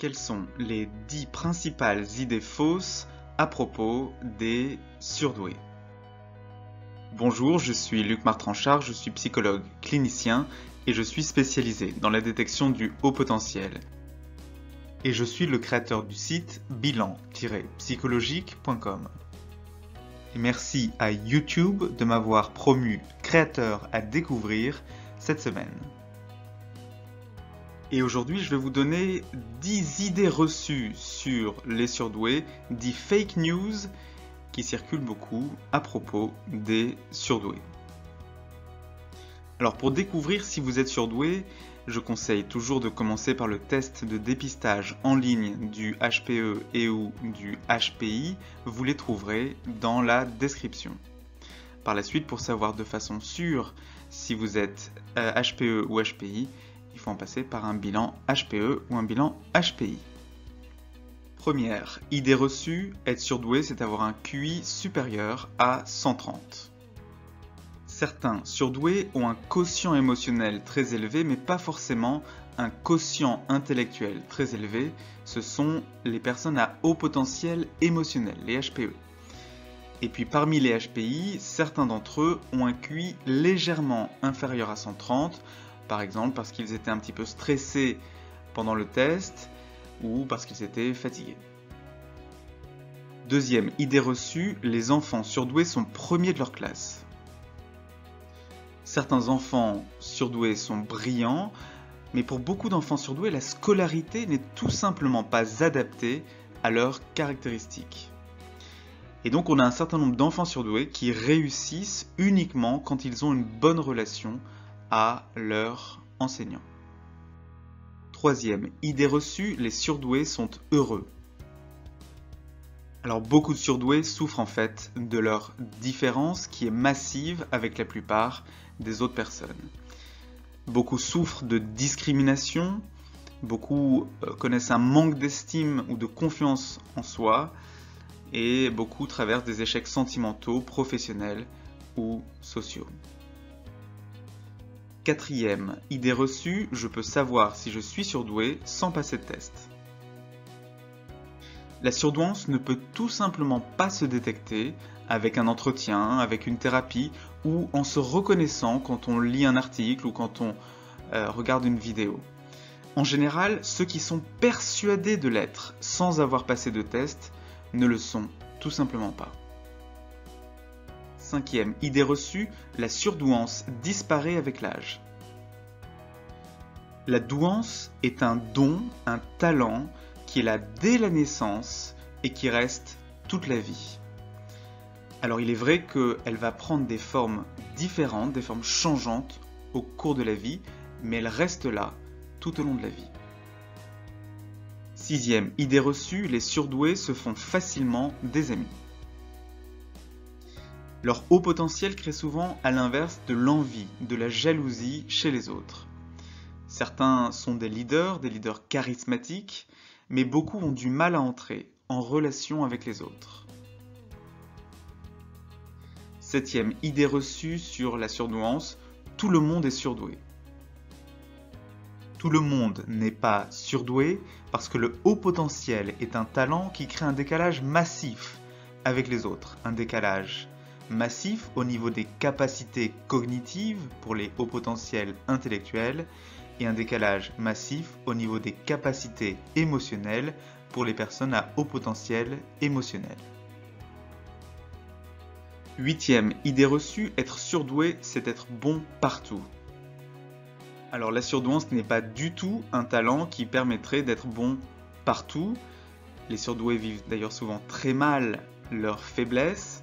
Quelles sont les 10 principales idées fausses à propos des surdoués? Bonjour, je suis Luc Martranchard, je suis psychologue clinicien et je suis spécialisé dans la détection du haut potentiel. Et je suis le créateur du site bilan-psychologique.com. Et merci à YouTube de m'avoir promu créateur à découvrir cette semaine. Et aujourd'hui, je vais vous donner 10 idées reçues sur les surdoués, 10 fake news qui circulent beaucoup à propos des surdoués. Alors pour découvrir si vous êtes surdoué, je conseille toujours de commencer par le test de dépistage en ligne du HPE et ou du HPI. Vous les trouverez dans la description. Par la suite, pour savoir de façon sûre si vous êtes HPE ou HPI, il faut en passer par un bilan HPE ou un bilan HPI. Première idée reçue, être surdoué, c'est avoir un QI supérieur à 130. Certains surdoués ont un quotient émotionnel très élevé, mais pas forcément un quotient intellectuel très élevé. Ce sont les personnes à haut potentiel émotionnel, les HPE. Et puis parmi les HPI, certains d'entre eux ont un QI légèrement inférieur à 130, par exemple parce qu'ils étaient un petit peu stressés pendant le test ou parce qu'ils étaient fatigués. Deuxième idée reçue, les enfants surdoués sont premiers de leur classe. Certains enfants surdoués sont brillants, mais pour beaucoup d'enfants surdoués, la scolarité n'est tout simplement pas adaptée à leurs caractéristiques. Et donc on a un certain nombre d'enfants surdoués qui réussissent uniquement quand ils ont une bonne relation à leur enseignant. Troisième idée reçue, les surdoués sont heureux. Alors beaucoup de surdoués souffrent en fait de leur différence qui est massive avec la plupart des autres personnes. Beaucoup souffrent de discrimination, beaucoup connaissent un manque d'estime ou de confiance en soi et beaucoup traversent des échecs sentimentaux, professionnels ou sociaux. Quatrième idée reçue, je peux savoir si je suis surdoué sans passer de test. La surdouance ne peut tout simplement pas se détecter avec un entretien, avec une thérapie ou en se reconnaissant quand on lit un article ou quand on regarde une vidéo. En général, ceux qui sont persuadés de l'être sans avoir passé de test ne le sont tout simplement pas. Cinquième idée reçue, la surdouance disparaît avec l'âge. La douance est un don, un talent qui est là dès la naissance et qui reste toute la vie. Alors il est vrai qu'elle va prendre des formes différentes, des formes changeantes au cours de la vie, mais elle reste là tout au long de la vie. Sixième idée reçue, les surdoués se font facilement des amis. Leur haut potentiel crée souvent à l'inverse de l'envie, de la jalousie chez les autres. Certains sont des leaders charismatiques, mais beaucoup ont du mal à entrer en relation avec les autres. Septième idée reçue sur la surdouance, tout le monde est surdoué. Tout le monde n'est pas surdoué parce que le haut potentiel est un talent qui crée un décalage massif avec les autres, un décalage massif au niveau des capacités cognitives pour les hauts potentiels intellectuels et un décalage massif au niveau des capacités émotionnelles pour les personnes à haut potentiel émotionnel. Huitième idée reçue, être surdoué, c'est être bon partout. Alors la surdouance n'est pas du tout un talent qui permettrait d'être bon partout. Les surdoués vivent d'ailleurs souvent très mal leur faiblesse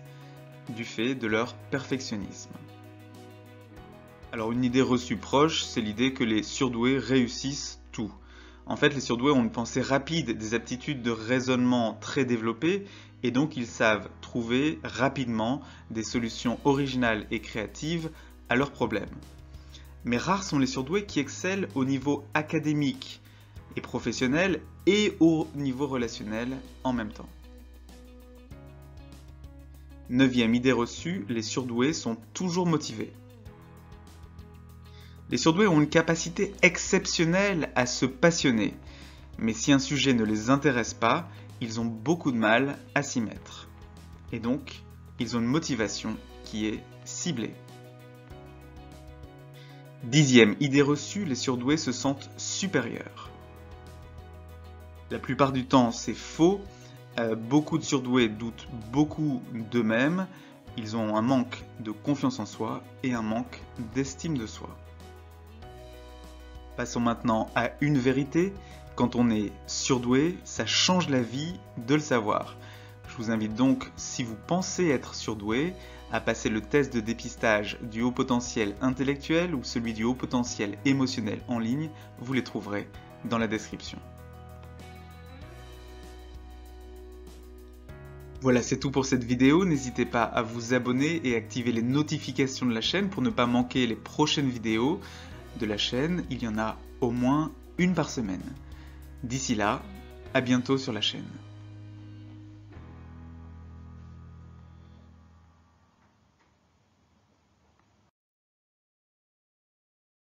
du fait de leur perfectionnisme. Alors une idée reçue proche, c'est l'idée que les surdoués réussissent tout. En fait, les surdoués ont une pensée rapide, des aptitudes de raisonnement très développées, et donc ils savent trouver rapidement des solutions originales et créatives à leurs problèmes. Mais rares sont les surdoués qui excellent au niveau académique et professionnel et au niveau relationnel en même temps. Neuvième idée reçue, les surdoués sont toujours motivés. Les surdoués ont une capacité exceptionnelle à se passionner. Mais si un sujet ne les intéresse pas, ils ont beaucoup de mal à s'y mettre. Et donc, ils ont une motivation qui est ciblée. 10e idée reçue, les surdoués se sentent supérieurs. La plupart du temps, c'est faux. Beaucoup de surdoués doutent beaucoup d'eux-mêmes. Ils ont un manque de confiance en soi et un manque d'estime de soi. Passons maintenant à une vérité. Quand on est surdoué, ça change la vie de le savoir. Je vous invite donc, si vous pensez être surdoué, à passer le test de dépistage du haut potentiel intellectuel ou celui du haut potentiel émotionnel en ligne. Vous les trouverez dans la description. Voilà, c'est tout pour cette vidéo. N'hésitez pas à vous abonner et activer les notifications de la chaîne pour ne pas manquer les prochaines vidéos de la chaîne. Il y en a au moins une par semaine. D'ici là, à bientôt sur la chaîne.